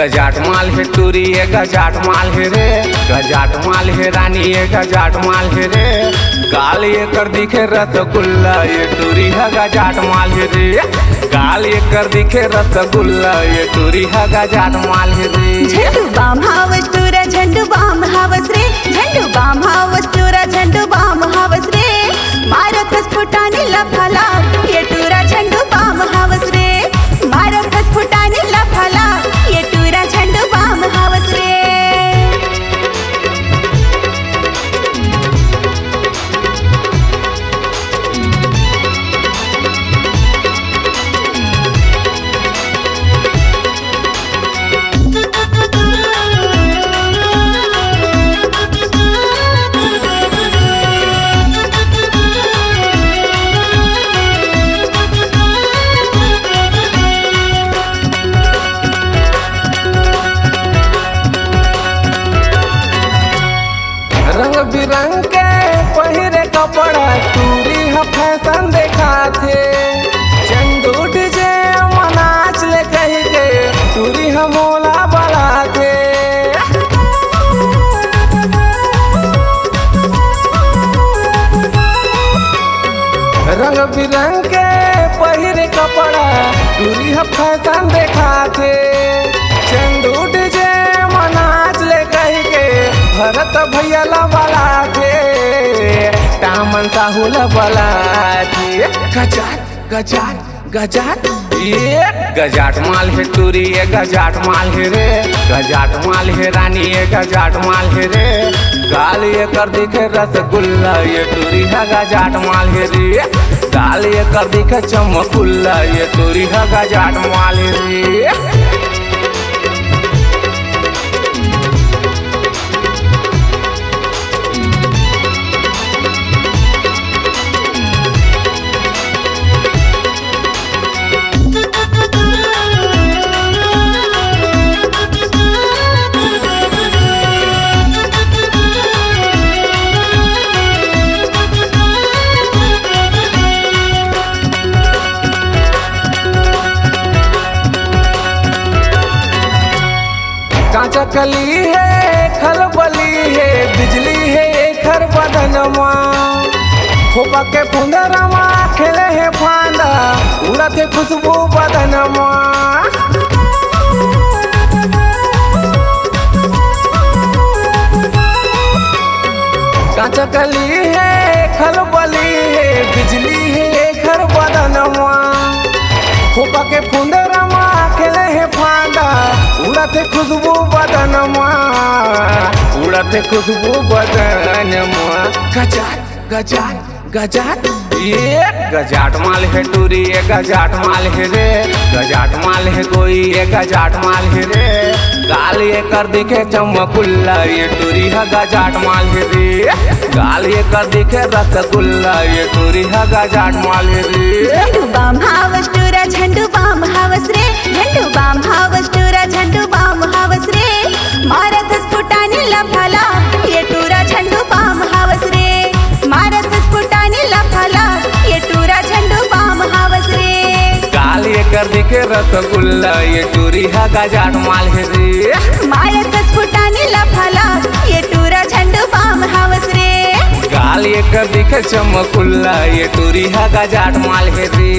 गजाट माल है टूरी है गजाट माल है रे, गजाट माल है रानी है गजाट माल है रे। गाल ये कर दिखे रसगुल्ला ये टूरी है गजाट माल है रे, गाल ये कर दिखे रसगुल्ला ये टूरी है गजाट माल है रे। झंडू बाम हावस टूरा झंडू बाम हावस रे, झंडू बाम हावस टूरा झंडू बाम हावस रे। मारतस फुटाने लफाला ये टूरा झंडू बाम हावस रे, मारतस फुटाने लफाला ये टूरा झंडू बाम हावस रे। रंग बिरंग के पहिरे कपड़ा टूरी है फैशन देखा थे, चंदू डीजे मनाच ले कही के टूरी है मोला बड़ा थे। रंग बिरंग के पहिरे कपड़ा टूरी है फैशन देखा थे, चंदू डीजे मनाच ले कही के भरत भैया वाला थे, टामन साहुल वाला थे। गजाट गजाट गजाट ये गजाट माल है टूरी है गजाट माल है रे, गजाट माल है रानी है गजाट माल है रे। गाल ये कर दिखे रसगुल्ला ये टूरी है गजाट माल है रे, गाल ये कर दिखे चमकुल्ला ये टूरी है गजाट माल है रे। कांचा कली है खलबली है बिजली है खर बदनमा, खोपा के फुंदरमा खेले है फांदा उड़त है खुशबू बदनमा। कांचा कली है खलबली है बिजली है खर बदनमा, खोपा के फुंदरमा खेले है फांदा उड़त खुशबू बदनमा, उड़त खुशबू बदनमा। गजाट गजाट गजाट ये गजाट माल है टूरी है गजाट माल है रे, गजाट माल है कोई ये गजाट माल है रे। गाल ये कर दिखे चमकुल्ला ये टूरी है गजाट माल है रे, गाल ये कर दिखे रसगुल्ला ये टूरी है गजाट माल है रे। झंडू बाम हावस टूरा झंडू बाम हावस रे, झंडू बाम हावस टूरा झंडू बाम हावस रे। मारतस फुटाने लफाला ये टूरा झंडू बाम हावस रे, मारतस फुटाने लफाला ये टूरा झंडू बाम हावस रे। गाल ये कर दिखे रसगुल्ला ये टूरी है गजाट माल है रे, मारतस फुटाने लफाला ये टूरा झंडू बाम हावस रे। गाल ये कर दिखे चमकुल्ला ये टूरी है गजाट माल है रे।